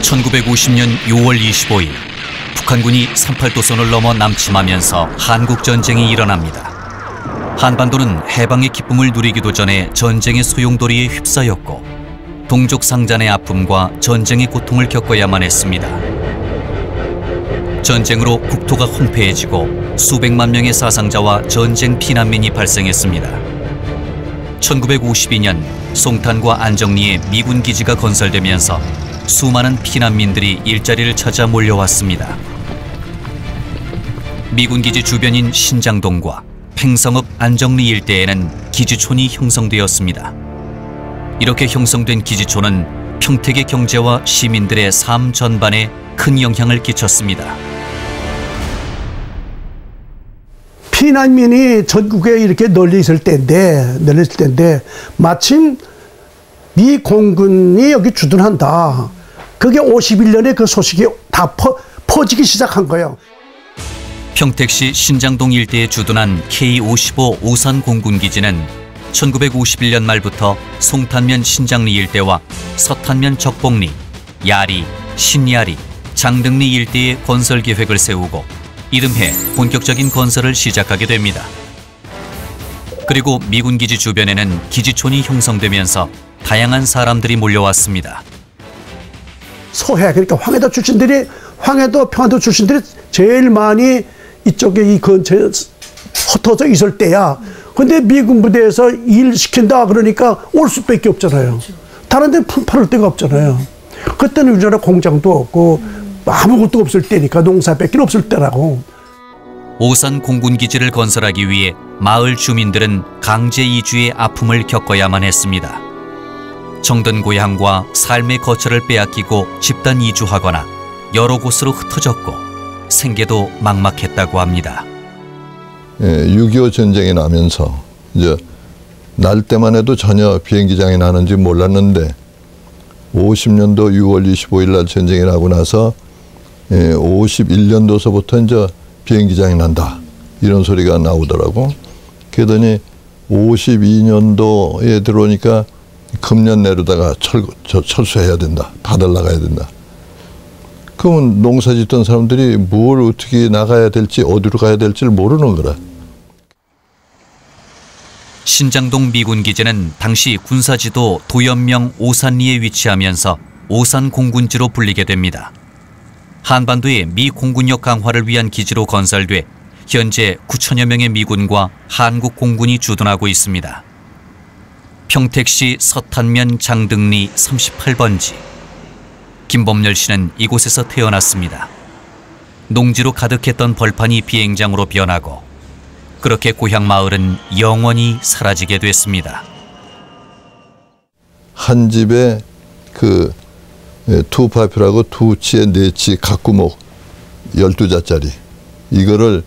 1950년 6월 25일 북한군이 38도선을 넘어 남침하면서 한국전쟁이 일어납니다. 한반도는 해방의 기쁨을 누리기도 전에 전쟁의 소용돌이에 휩싸였고 동족상잔의 아픔과 전쟁의 고통을 겪어야만 했습니다. 전쟁으로 국토가 황폐해지고 수백만 명의 사상자와 전쟁 피난민이 발생했습니다. 1952년 송탄과 안정리에 미군 기지가 건설되면서 수많은 피난민들이 일자리를 찾아 몰려왔습니다. 미군 기지 주변인 신장동과 팽성읍 안정리 일대에는 기지촌이 형성되었습니다. 이렇게 형성된 기지촌은 평택의 경제와 시민들의 삶 전반에 큰 영향을 끼쳤습니다. 피난민이 전국에 이렇게 널리 있을 때인데 마침 미 공군이 여기 주둔한다. 그게 51년에 그 소식이 다 퍼지기 시작한 거예요. 평택시 신장동 일대에 주둔한 K-55 오산 공군기지는 1951년 말부터 송탄면 신장리 일대와 서탄면 적봉리, 야리, 신야리, 장등리 일대에 건설 계획을 세우고 이듬해 본격적인 건설을 시작하게 됩니다. 그리고 미군 기지 주변에는 기지촌이 형성되면서 다양한 사람들이 몰려왔습니다. 서해, 그러니까 황해도 평안도 출신들이 제일 많이 이쪽에 이 근처에 흩어져 있을 때야. 근데 미군 부대에서 일 시킨다 그러니까 올 수밖에 없잖아요. 다른 데는 품팔을 데가 없잖아요. 그때는 우리나라 공장도 없고 아무것도 없을 때니까 농사밖에 없을 때라고. 오산 공군기지를 건설하기 위해 마을 주민들은 강제 이주의 아픔을 겪어야만 했습니다. 정든 고향과 삶의 거처를 빼앗기고 집단 이주하거나 여러 곳으로 흩어졌고 생계도 막막했다고 합니다. 6.25 전쟁이 나면서 이제 날 때만 해도 전혀 비행기장이 나는지 몰랐는데 50년도 6월 25일 날 전쟁이 나고 나서 51년도서부터 이제 비행기장이 난다 이런 소리가 나오더라고. 그러더니 52년도에 들어오니까 금년 내로다가 철수해야 된다. 다들 나가야 된다. 그러면 농사 짓던 사람들이 뭘 어떻게 나가야 될지 어디로 가야 될지를 모르는 거라. 신장동 미군기지는 당시 군사지도 도연명 오산리에 위치하면서 오산 공군지로 불리게 됩니다. 한반도의 미 공군력 강화를 위한 기지로 건설돼 현재 9천여 명의 미군과 한국 공군이 주둔하고 있습니다. 평택시 서탄면 장등리 38번지. 김범열 씨는 이곳에서 태어났습니다. 농지로 가득했던 벌판이 비행장으로 변하고 그렇게 고향 마을은 영원히 사라지게 됐습니다. 한 집에 그 투파표라고 두치에 네치 각구목 12자짜리 이거를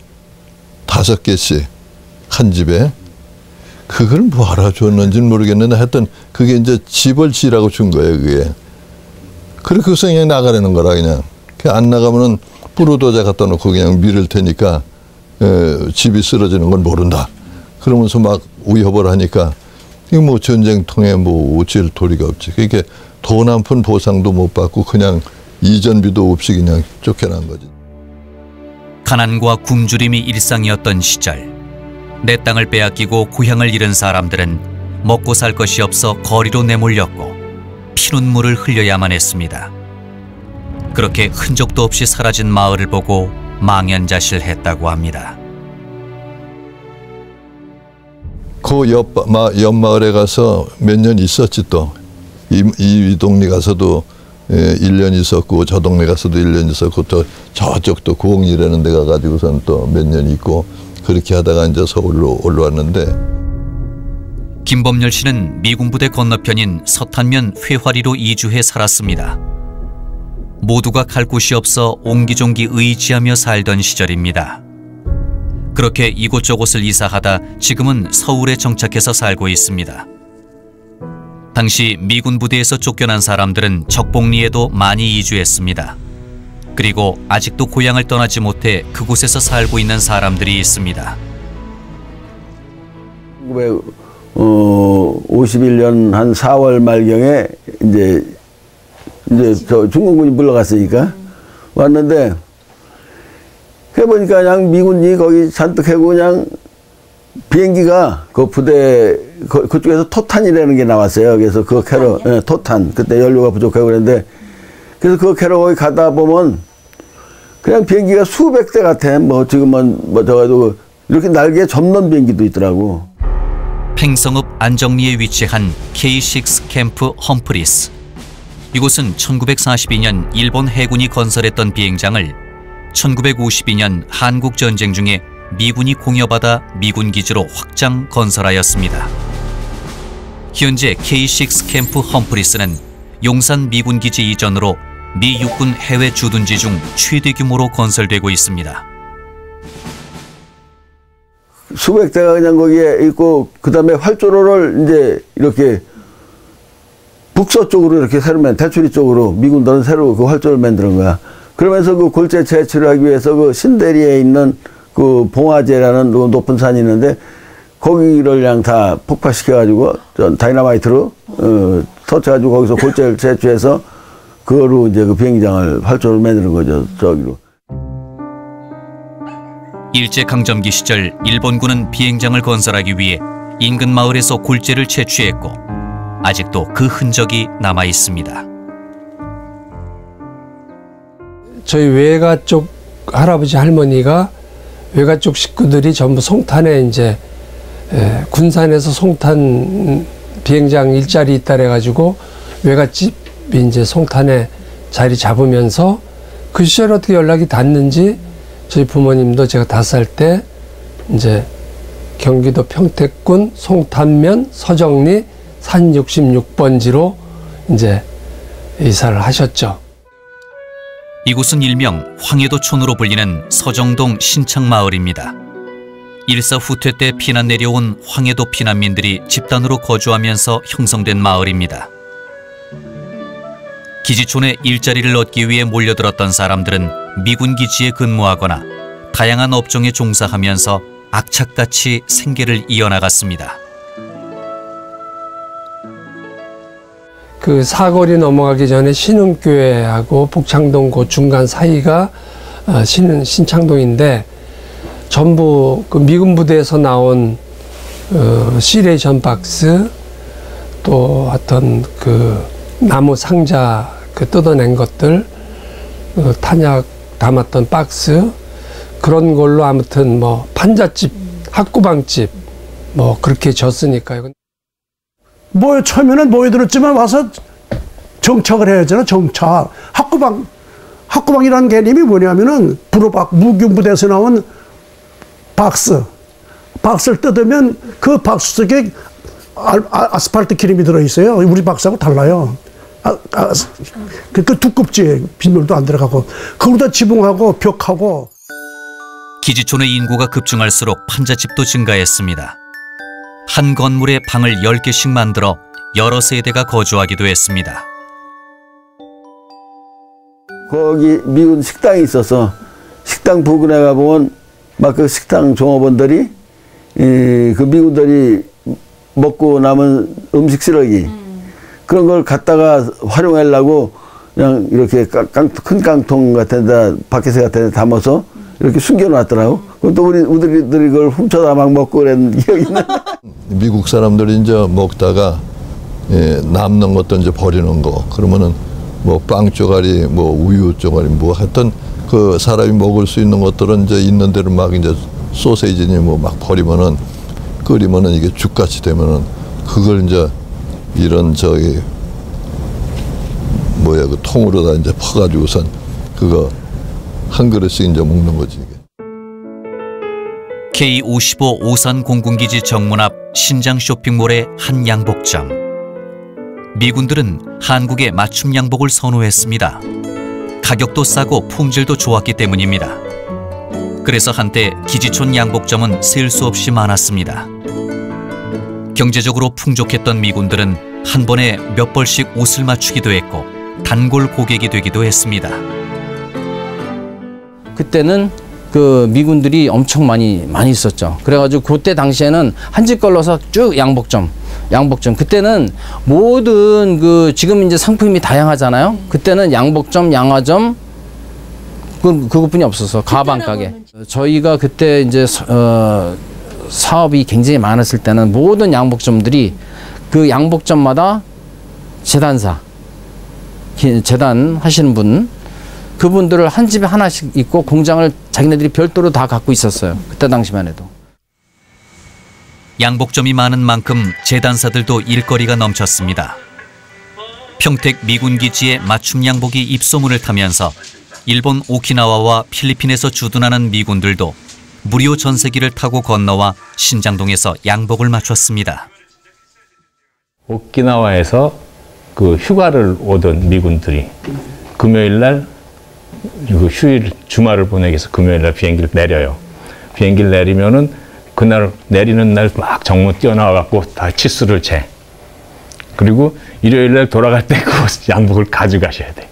5개씩 한 집에 그걸 뭐하러 줬는지는 모르겠는데 하여튼 그게 이제 집을 지라고 준 거예요. 그게. 그렇게 해서 그냥 나가라는 거라 그냥. 안 나가면은 부르도자 갖다 놓고 그냥 밀을 테니까 집이 쓰러지는 건 모른다. 그러면서 막 위협을 하니까 이거 뭐 전쟁통에 뭐 어찌할 도리가 없지. 그러니까 돈 한 푼 보상도 못 받고 그냥 이전비도 없이 그냥 쫓겨난 거지. 가난과 굶주림이 일상이었던 시절. 내 땅을 빼앗기고 고향을 잃은 사람들은 먹고 살 것이 없어 거리로 내몰렸고 피눈물을 흘려야만 했습니다. 그렇게 흔적도 없이 사라진 마을을 보고 망연자실했다고 합니다. 그 옆마을에 가서 몇 년 있었지 또. 이 동네 가서도 1년 있었고 저 동네 가서도 1년 있었고 또 저쪽도 구옥리라는 데 가가지고선 또 몇 년 있고 그렇게 하다가 이제 서울로 올라왔는데. 김범열 씨는 미군 부대 건너편인 서탄면 회화리로 이주해 살았습니다. 모두가 갈 곳이 없어 옹기종기 의지하며 살던 시절입니다. 그렇게 이곳저곳을 이사하다 지금은 서울에 정착해서 살고 있습니다. 당시 미군 부대에서 쫓겨난 사람들은 적봉리에도 많이 이주했습니다. 그리고 아직도 고향을 떠나지 못해 그곳에서 살고 있는 사람들이 있습니다. 1951년 한 4월 말경에 이제 이제 저 중공군이 물러갔으니까 왔는데 해보니까 그냥 미군이 거기 잔뜩 해고 그냥 비행기가 그 부대 그쪽에서 토탄이라는 게 나왔어요. 그래서 그거 캐러 토탄 그때 연료가 부족하고 그랬는데 그래서 그거 캐러 거기 가다 보면 그냥 비행기가 수백 대 같아. 뭐 지금은 뭐 저가지고 이렇게 날개 접는 비행기도 있더라고. 팽성읍 안정리에 위치한 K6 캠프 험프리스. 이곳은 1942년 일본 해군이 건설했던 비행장을 1952년 한국전쟁 중에 미군이 공여받아 미군 기지로 확장 건설하였습니다. 현재 K6 캠프 험프리스는 용산 미군 기지 이전으로 미 육군 해외 주둔지 중 최대 규모로 건설되고 있습니다. 수백 대가 그냥 거기에 있고 그다음에 활주로를 이제 이렇게 북서쪽으로 이렇게 새로 대추리 쪽으로 미군들은 새로 그 활주로를 만드는 거야. 그러면서 그 골재 채취를 하기 위해서 그 신대리에 있는 그 봉화제라는 높은 산이 있는데 거기를 그냥 다 폭파시켜가지고 다이너마이트로 터쳐가지고 거기서 골재를 채취해서 그거로 이제 그 비행장을 활주로를 만드는 거죠. 저기로. 일제강점기 시절 일본군은 비행장을 건설하기 위해 인근 마을에서 골재를 채취했고 아직도 그 흔적이 남아 있습니다. 저희 외가 쪽 할아버지 할머니가 외가 쪽 식구들이 전부 송탄에 이제 군산에서 송탄 비행장 일자리 있다 그래가지고 외갓집이 이제 송탄에 자리 잡으면서 그 시절 어떻게 연락이 닿는지 저희 부모님도 제가 5살 때 이제 경기도 평택군 송탄면 서정리 산 66번지로 이제 이사를 하셨죠. 이곳은 일명 황해도촌으로 불리는 서정동 신창마을입니다. 일사 후퇴 때 피난 내려온 황해도 피난민들이 집단으로 거주하면서 형성된 마을입니다. 기지촌에 일자리를 얻기 위해 몰려들었던 사람들은 미군 기지에 근무하거나 다양한 업종에 종사하면서 악착같이 생계를 이어나갔습니다. 그 사거리 넘어가기 전에 신흥교회하고 북창동 그 중간 사이가 신창동인데 전부 그 미군 부대에서 나온 시레이션 박스 또 어떤 그 나무 상자 그 뜯어낸 것들 탄약 담았던 박스 그런 걸로 아무튼 뭐 판잣집 학구방집 뭐 그렇게 졌으니까요. 처음에는 모여들었지만 와서 정착을 해야 되잖아. 정착. 학구방이라는 개념이 뭐냐면은 무균부대에서 나온 박스를 뜯으면 그 박스 속에 아스팔트 기름이 들어있어요. 우리 박스하고 달라요. 그 두껍지. 빗물도 안 들어가고. 그거다 지붕하고 벽하고. 기지촌의 인구가 급증할수록 판잣집도 증가했습니다. 한 건물에 방을 10개씩 만들어 여러 세대가 거주하기도 했습니다. 거기 미군 식당이 있어서 식당 부근에 가보면 막 그 식당 종업원들이 그 미군들이 먹고 남은 음식 쓰레기 그런 걸 갖다가 활용하려고 그냥 이렇게 큰 깡통 같은 데 바켓 같은 데 담아서 이렇게 숨겨놨더라고. 그럼 또 우리들이 그걸 훔쳐다 막 먹고 그랬는 기억이 나. 미국 사람들이 이제 먹다가 남는 것도 이제 버리는 거. 그러면은 뭐 빵 쪼가리, 뭐 우유 쪼가리, 뭐 하여튼 그 사람이 먹을 수 있는 것들은 이제 있는 대로 막 이제 소세지니 뭐 막 버리면은 끓이면은 이게 죽같이 되면은 그걸 이제 이런 그 통으로다 이제 퍼가지고선 그거 한 그릇씩 이제 먹는 거지. K55 오산 공군기지 정문 앞 신장 쇼핑몰의 한 양복점. 미군들은 한국에 맞춤 양복을 선호했습니다. 가격도 싸고 품질도 좋았기 때문입니다. 그래서 한때 기지촌 양복점은 셀 수 없이 많았습니다. 경제적으로 풍족했던 미군들은 한 번에 몇 벌씩 옷을 맞추기도 했고 단골 고객이 되기도 했습니다. 그때는 그 미군들이 엄청 많이 있었죠. 그래가지고 그때 당시에는 한 집 걸러서 쭉 양복점. 그때는 모든 그 지금 이제 상품이 다양하잖아요. 그때는 양복점, 양화점 그것뿐이 없어서 가방 가게. 저희가 그때 이제 사업이 굉장히 많았을 때는 모든 양복점들이 그 양복점마다 재단 하시는 분, 그분들을 한 집에 하나씩 있고 공장을 자기네들이 별도로 다 갖고 있었어요. 그때 당시만 해도. 양복점이 많은 만큼 재단사들도 일거리가 넘쳤습니다. 평택 미군 기지에 맞춤 양복이 입소문을 타면서 일본 오키나와와 필리핀에서 주둔하는 미군들도 무료 전세기를 타고 건너와 신장동에서 양복을 맞췄습니다. 오키나와에서 그 휴가를 오던 미군들이 금요일 날 휴일 주말을 보내기 위해서 금요일 날 비행기를 내려요. 비행기를 내리면은 그날 내리는 날 막 정문 뛰어나와 갖고 다 치수를 재. 그리고 일요일 날 돌아갈 때 그 양복을 가져가셔야 돼.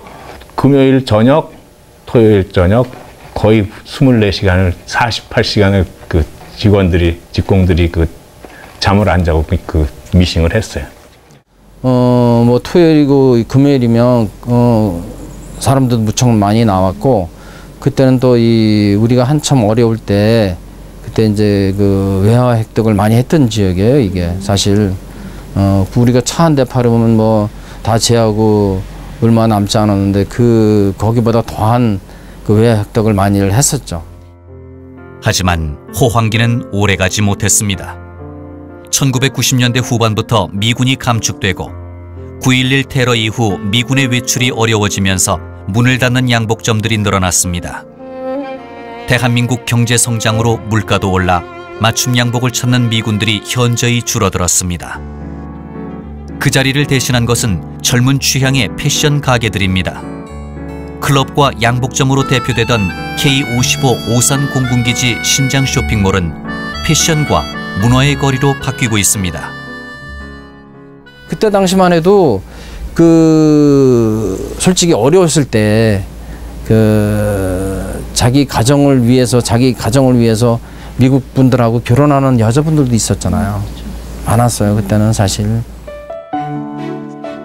금요일 저녁, 토요일 저녁 거의 24시간을 48시간을 그 직공들이 그 잠을 안 자고 그 미싱을 했어요. 뭐 토요일이고 금요일이면 사람들 무척 많이 나왔고, 그때는 또 우리가 한참 어려울 때 그때 이제 그 외화 획득을 많이 했던 지역이에요. 이게 사실 우리가 차 한 대 팔으면 뭐 다 제하고 얼마 남지 않았는데 거기보다 더한 그 외화 획득을 많이 했었죠. 하지만 호황기는 오래가지 못했습니다. 1990년대 후반부터 미군이 감축되고 9.11 테러 이후 미군의 외출이 어려워지면서 문을 닫는 양복점들이 늘어났습니다. 대한민국 경제 성장으로 물가도 올라 맞춤 양복을 찾는 미군들이 현저히 줄어들었습니다. 그 자리를 대신한 것은 젊은 취향의 패션 가게들입니다. 클럽과 양복점으로 대표되던 K55 오산 공군기지 신장 쇼핑몰은 패션과 문화의 거리로 바뀌고 있습니다. 그때 당시만 해도 솔직히 어려웠을 때 자기 가정을 위해서 미국 분들하고 결혼하는 여자분들도 있었잖아요. 많았어요, 그때는 사실.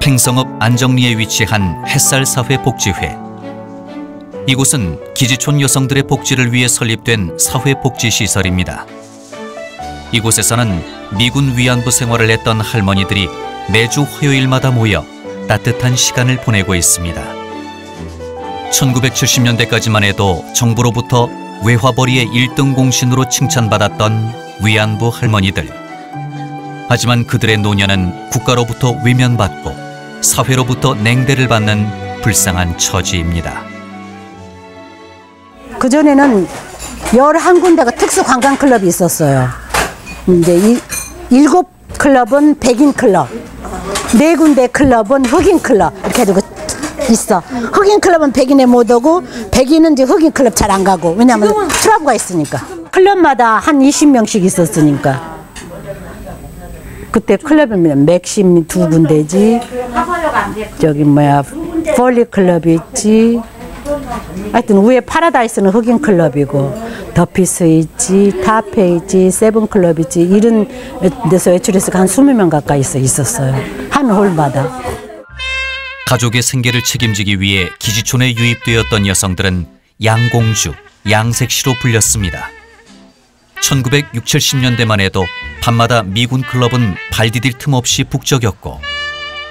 팽성읍 안정리에 위치한 햇살사회복지회. 이곳은 기지촌 여성들의 복지를 위해 설립된 사회복지시설입니다. 이곳에서는 미군 위안부 생활을 했던 할머니들이 매주 화요일마다 모여 따뜻한 시간을 보내고 있습니다. 1970년대까지만 해도 정부로부터 외화벌이의 1등 공신으로 칭찬받았던 위안부 할머니들. 하지만 그들의 노년은 국가로부터 외면받고 사회로부터 냉대를 받는 불쌍한 처지입니다. 그전에는 11군데가 특수관광클럽이 있었어요. 이제 7클럽은 백인클럽, 4군데 클럽은 흑인클럽 이렇게 해두고 있어. 흑인클럽은 백인에 못 오고 백인은 이제 흑인클럽 잘 안 가고, 왜냐하면 트러블가 있으니까. 클럽마다 한 20명씩 있었으니까. 그때 클럽이면 맥심 2군데지, 폴리클럽이 있지, 하여튼 위에 파라다이스는 흑인 클럽이고, 더피스 있지, 타페 있지, 세븐클럽 있지, 이런 데서 외출해서 한 20명 가까이 있었어요. 한 홀마다. 가족의 생계를 책임지기 위해 기지촌에 유입되었던 여성들은 양공주, 양색시로 불렸습니다. 1960, 70년대만 해도 밤마다 미군 클럽은 발 디딜 틈 없이 북적였고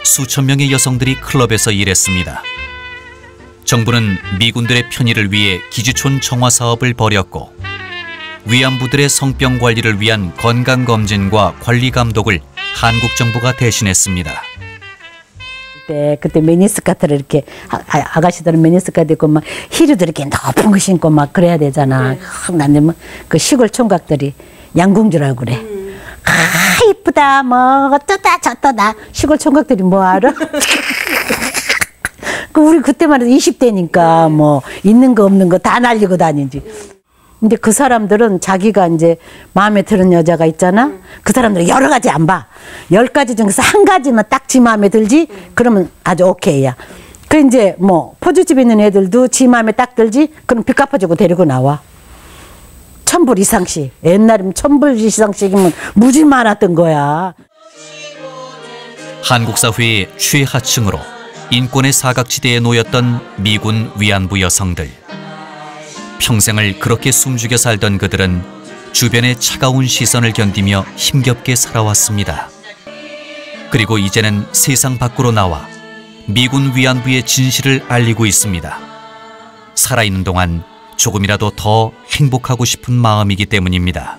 수천 명의 여성들이 클럽에서 일했습니다. 정부는 미군들의 편의를 위해 기지촌 정화 사업을 벌였고 위안부들의 성병 관리를 위한 건강검진과 관리 감독을 한국 정부가 대신했습니다. 그때 미니스커트를 이렇게 아가씨들은 미니스커트 입고 막 히르도 이렇게 높은 거 신고 막 그래야 되잖아. 나는 그 시골 총각들이 양공주라고 그래. 아 이쁘다 뭐 어쩌다 저쩌다. 시골 총각들이 뭐 알아? 우리 그때만 해도 20대니까 뭐 있는 거 없는 거 다 날리고 다니지. 근데 그 사람들은 자기가 이제 마음에 드는 여자가 있잖아. 그 사람들은 여러 가지 안 봐. 10가지 중에서 한 가지만 딱 지 마음에 들지? 그러면 아주 오케이야. 그 이제 뭐 포주집에 있는 애들도 지 마음에 딱 들지? 그럼 빚 갚아주고 데리고 나와. 1000불 이상씩. 옛날이면 1000불 이상씩이면 무지 많았던 거야. 한국 사회의 최하층으로 인권의 사각지대에 놓였던 미군 위안부 여성들. 평생을 그렇게 숨죽여 살던 그들은 주변의 차가운 시선을 견디며 힘겹게 살아왔습니다. 그리고 이제는 세상 밖으로 나와 미군 위안부의 진실을 알리고 있습니다. 살아있는 동안 조금이라도 더 행복하고 싶은 마음이기 때문입니다.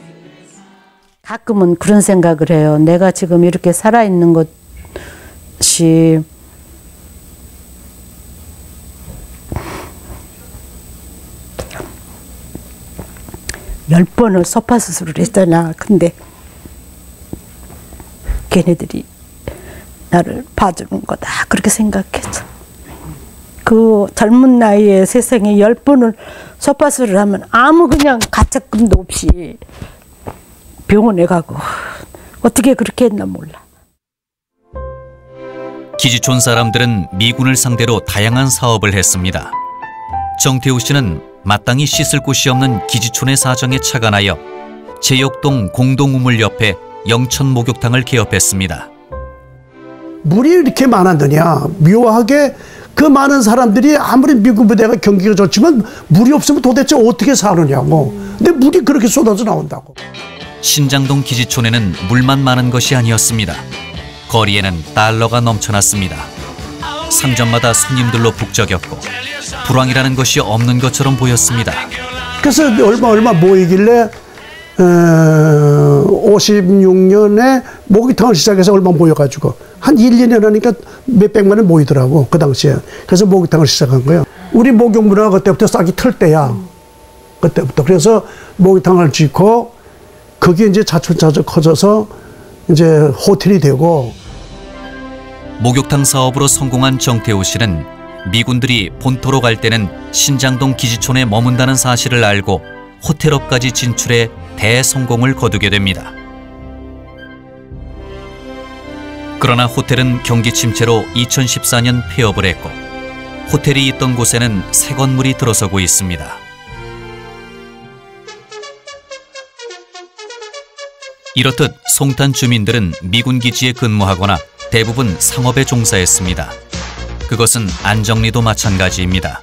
가끔은 그런 생각을 해요. 내가 지금 이렇게 살아있는 것이 열 번을 소파 수술을 했잖아. 근데 걔네들이 나를 봐주는 거다. 그렇게 생각했어. 그 젊은 나이에 세상에 10번을 소파 수술을 하면 아무 그냥 가책금도 없이 병원에 가고 어떻게 그렇게 했나 몰라. 기지촌 사람들은 미군을 상대로 다양한 사업을 했습니다. 정태우 씨는 마땅히 씻을 곳이 없는 기지촌의 사정에 착안하여 제역동 공동우물 옆에 영천 목욕탕을 개업했습니다. 물이 이렇게 많았느냐. 묘하게 그 많은 사람들이 아무리 미군 부대가 경기가 좋지만 물이 없으면 도대체 어떻게 사느냐고. 근데 물이 그렇게 쏟아져 나온다고. 신장동 기지촌에는 물만 많은 것이 아니었습니다. 거리에는 달러가 넘쳐났습니다. 상점마다 손님들로 북적였고 불황이라는 것이 없는 것처럼 보였습니다. 그래서 얼마 모이길래 56년에 목욕탕을 시작해서 얼마 모여가지고 한 1, 2년 하니까 몇백만 원 모이더라고 그 당시에. 그래서 목욕탕을 시작한 거예요. 우리 목욕 문화가 그때부터 싹이 틀 때야. 그때부터. 그래서 목욕탕을 짓고 그게 이제 차츰차츰 커져서 이제 호텔이 되고. 목욕탕 사업으로 성공한 정태우 씨는 미군들이 본토로 갈 때는 신장동 기지촌에 머문다는 사실을 알고 호텔업까지 진출해 대성공을 거두게 됩니다. 그러나 호텔은 경기 침체로 2014년 폐업을 했고 호텔이 있던 곳에는 새 건물이 들어서고 있습니다. 이렇듯 송탄 주민들은 미군 기지에 근무하거나 대부분 상업에 종사했습니다. 그것은 안정리도 마찬가지입니다.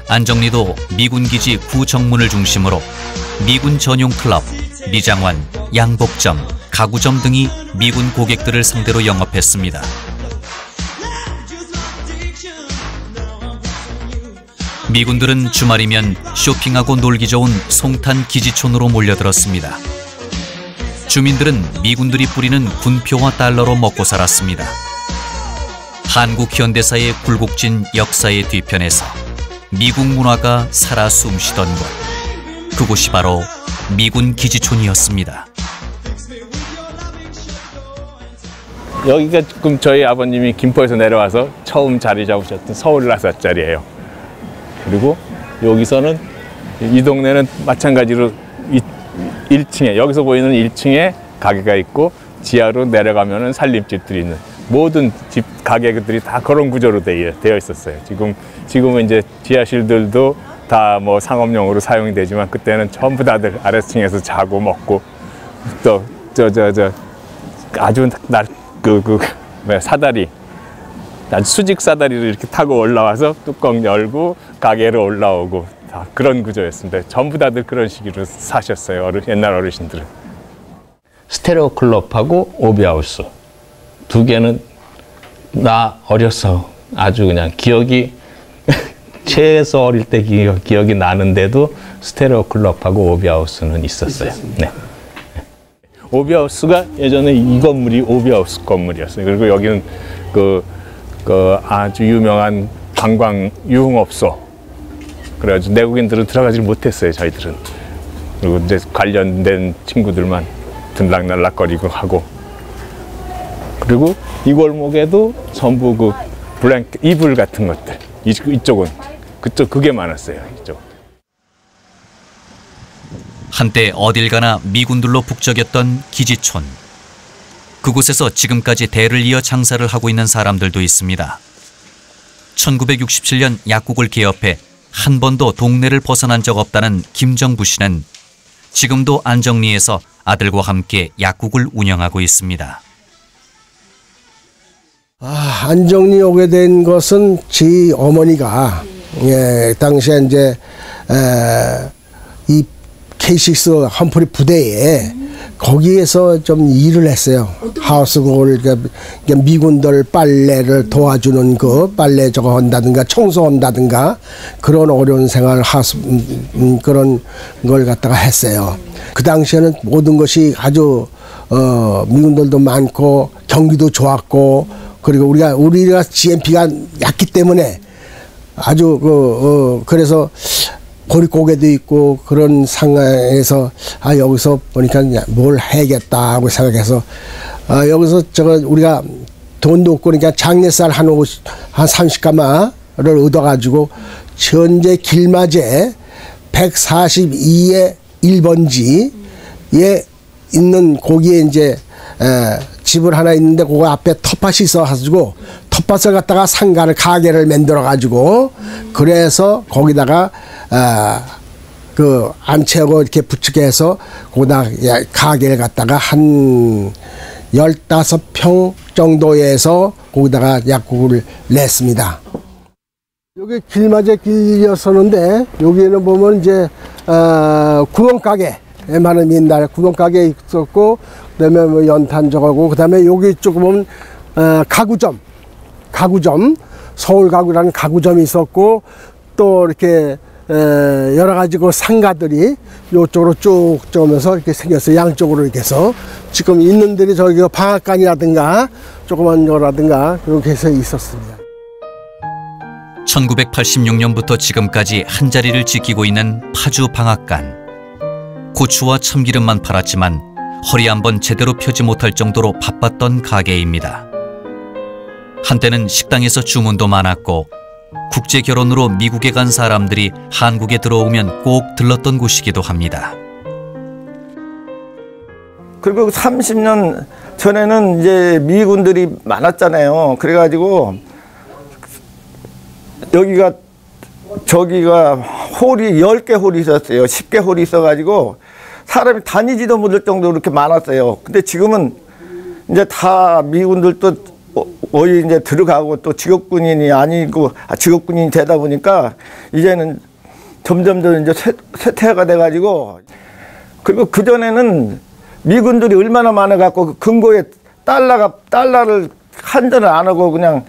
안정리도 미군 기지 구정문을 중심으로 미군 전용 클럽, 미장원, 양복점, 가구점 등이 미군 고객들을 상대로 영업했습니다. 미군들은 주말이면 쇼핑하고 놀기 좋은 송탄 기지촌으로 몰려들었습니다. 주민들은 미군들이 뿌리는 군표와 달러로 먹고 살았습니다. 한국 현대사의 굴곡진 역사의 뒤편에서 미국 문화가 살아 숨쉬던 곳, 그곳이 바로 미군 기지촌이었습니다. 여기가 지금 저희 아버님이 김포에서 내려와서 처음 자리 잡으셨던 서울나사짜리예요. 그리고 여기서는 이 동네는 마찬가지로 1층에 여기서 보이는 1층에 가게가 있고 지하로 내려가면은 살림집들이 있는 모든 집 가게들이 다 그런 구조로 되어 있었어요. 지금은 이제 지하실들도 다 뭐 상업용으로 사용이 되지만 그때는 전부 다들 아래층에서 자고 먹고 또 아주 사다리 아주 수직 사다리를 이렇게 타고 올라와서 뚜껑 열고 가게로 올라오고 다 그런 구조였습니다. 전부 다들 그런 식으로 사셨어요. 옛날 어르신들은. 스테레오 클럽하고 오비하우스 두 개는 나 어려서 아주 그냥 기억이 최소 어릴 때 기억이 나는데도 스테레오 클럽하고 오비하우스는 있었어요. 네. 오비하우스가 예전에 이 건물이 오비하우스 건물이었어요. 그리고 여기는 그 아주 유명한 관광 유흥업소. 그래가지고 내국인들은 들어가지 못했어요, 저희들은. 그리고 이제 관련된 친구들만 들락날락거리고 하고. 그리고 이 골목에도 전부 그 블랭켓, 이불 같은 것들. 이쪽은 그게 많았어요, 이쪽. 한때 어딜 가나 미군들로 북적였던 기지촌. 그곳에서 지금까지 대를 이어 장사를 하고 있는 사람들도 있습니다. 1967년 약국을 개업해 한 번도 동네를 벗어난 적 없다는 김정부 씨는 지금도 안정리에서 아들과 함께 약국을 운영하고 있습니다. 안정리 오게 된 것은 제 어머니가 당시에 이제 이 K6 험프리 부대에 거기에서 좀 일을 했어요. 하우스홀, 미군들 빨래를 도와주는 그 빨래 저거 한다든가 청소한다든가 그런 어려운 생활 그런 걸 갖다가 했어요. 그 당시에는 모든 것이 아주 미군들도 많고 경기도 좋았고 그리고 우리가 GNP가 얕기 때문에 아주 그래서 보릿고개도 있고 그런 상황에서 여기서 보니까 뭘 해야겠다 하고 생각해서 여기서 우리가 돈도 없고 그러니까 장례살 한 30가마를 얻어가지고 현재 길맞에 142의 1번지에 있는 거기에 이제 집을 하나 있는데 그거 앞에 텃밭이 있어가지고 텃밭을 갖다가 가게를 만들어 가지고 그래서 거기다가 그 안 채우고 이렇게 부축해 해서 거기다 가게를 갖다가 한 15평 정도에서 거기다가 약국을 냈습니다. 여기 길맞이 길이었었는데 여기에는 보면 이제 구멍가게 많은 옛날에 구멍가게 있었고 그다음에 뭐 연탄 저거고 그다음에 여기 조금 보면 가구점 서울 가구라는 가구점이 있었고 또 이렇게 여러 가지 그 상가들이 이쪽으로 쭉 오면서 이렇게 생겼어요. 양쪽으로 이렇게 해서 지금 있는 데이 저기 방앗간이라든가 조그만 거라든가 그렇게 해서 있었습니다. 1986년부터 지금까지 한 자리를 지키고 있는 파주 방앗간. 고추와 참기름만 팔았지만 허리 한번 제대로 펴지 못할 정도로 바빴던 가게입니다. 한때는 식당에서 주문도 많았고 국제 결혼으로 미국에 간 사람들이 한국에 들어오면 꼭 들렀던 곳이기도 합니다. 그리고 30년 전에는 이제 미군들이 많았잖아요. 그래가지고 저기가 홀이 10개 홀이 있었어요. 10개 홀이 있어가지고 사람이 다니지도 못할 정도로 이렇게 많았어요. 근데 지금은 이제 다 미군들도 거의 이제 들어가고 또 직업군인이 아니고 직업군인이 되다 보니까 이제는 점점 더 이제 쇠퇴가 돼가지고 그리고 그전에는 미군들이 얼마나 많아갖고 그 금고에 달러를 환전을 안 하고 그냥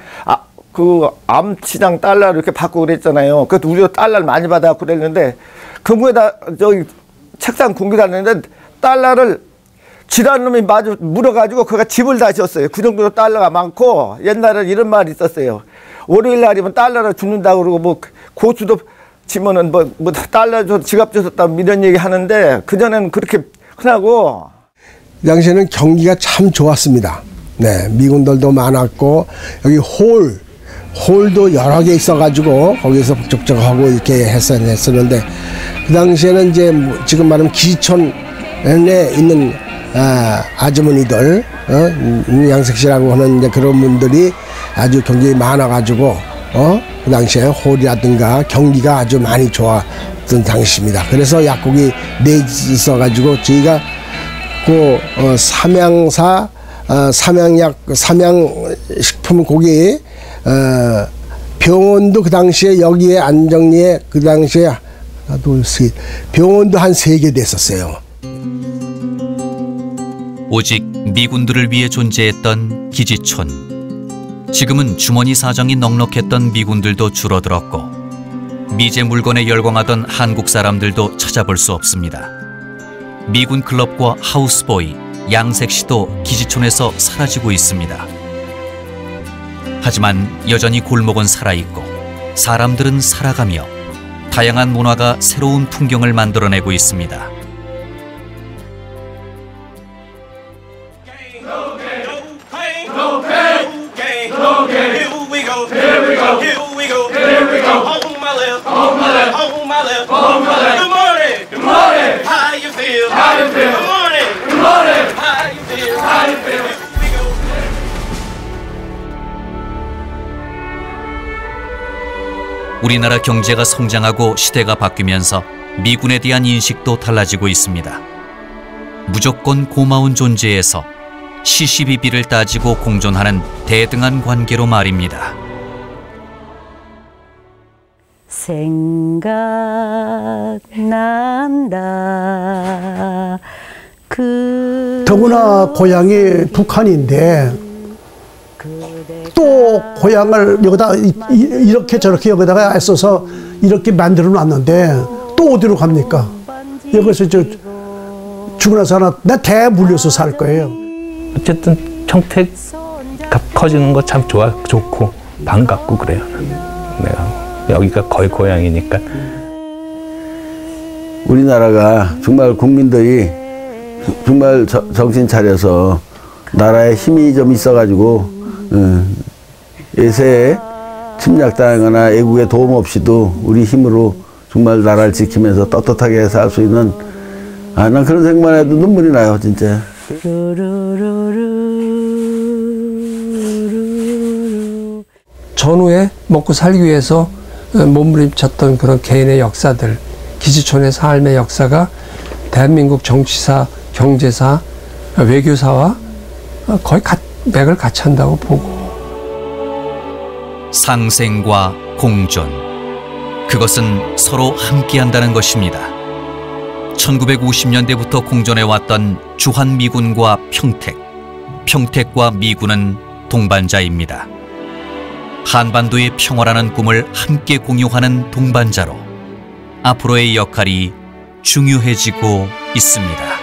그 암시장 달러를 이렇게 받고 그랬잖아요. 그래도 우리가 달러를 많이 받아갖고 그랬는데 금고에다 저기 책상 굶겨놨는데 달러를 지라는 놈이 마주 물어가지고 그가 집을 다 지었어요. 그 정도로 달러가 많고 옛날에 이런 말이 있었어요. 월요일 날이면 달러를 죽는다고 그러고 뭐 고수도 지면은 뭐 달러 줘 지갑 줬었다 이런 얘기 하는데 그전에는 그렇게 흔하고 이 당시에는 경기가 참 좋았습니다. 네, 미군들도 많았고 여기 홀도 여러 개 있어가지고 거기서 북적북적하고 이렇게 했었는데 그 당시에는 이제 지금 말하면 기지촌에 있는 아주머니들, 양색시라고 하는 이제 그런 분들이 아주 경력이 많아가지고, 그 당시에 홀이라든가 경기가 아주 많이 좋았던 당시입니다. 그래서 약국이 있어가지고 저희가 그 삼양식품 고기, 병원도 그 당시에 여기에 안정리에 그 당시에 하나, 둘, 셋, 병원도 한 3개 됐었어요. 오직 미군들을 위해 존재했던 기지촌. 지금은 주머니 사정이 넉넉했던 미군들도 줄어들었고 미제 물건에 열광하던 한국 사람들도 찾아볼 수 없습니다. 미군 클럽과 하우스보이, 양색시도 기지촌에서 사라지고 있습니다. 하지만 여전히 골목은 살아있고 사람들은 살아가며 다양한 문화가 새로운 풍경을 만들어내고 있습니다. 우리나라 경제가 성장하고 시대가 바뀌면서 미군에 대한 인식도 달라지고 있습니다. 무조건 고마운 존재에서 시시비비를 따지고 공존하는 대등한 관계로 말입니다. 생각난다. 더구나 고향이 북한인데 또 고향을 여기다 이렇게 저렇게 여기다가 애써서 이렇게 만들어 놨는데 또 어디로 갑니까? 여기서 저 죽고 나서 나 대물려서 살 거예요. 어쨌든 평택가 커지는 거 참 좋고 반갑고 그래요. 내가 여기가 거의 고향이니까. 우리나라가 정말 국민들이 정말 정신 차려서 나라에 힘이 좀 있어가지고 외세에 침략당하거나 외국의 도움 없이도 우리 힘으로 정말 나라를 지키면서 떳떳하게 살 수 있는 난 그런 생각만 해도 눈물이 나요 진짜. 전후에 먹고 살기 위해서 몸부림쳤던 그런 개인의 역사들, 기지촌의 삶의 역사가 대한민국 정치사, 경제사, 외교사와 거의 맥을 같이 한다고 보고. 상생과 공존, 그것은 서로 함께한다는 것입니다. 1950년대부터 공존해왔던 주한미군과 평택과 미군은 동반자입니다. 한반도의 평화라는 꿈을 함께 공유하는 동반자로 앞으로의 역할이 중요해지고 있습니다.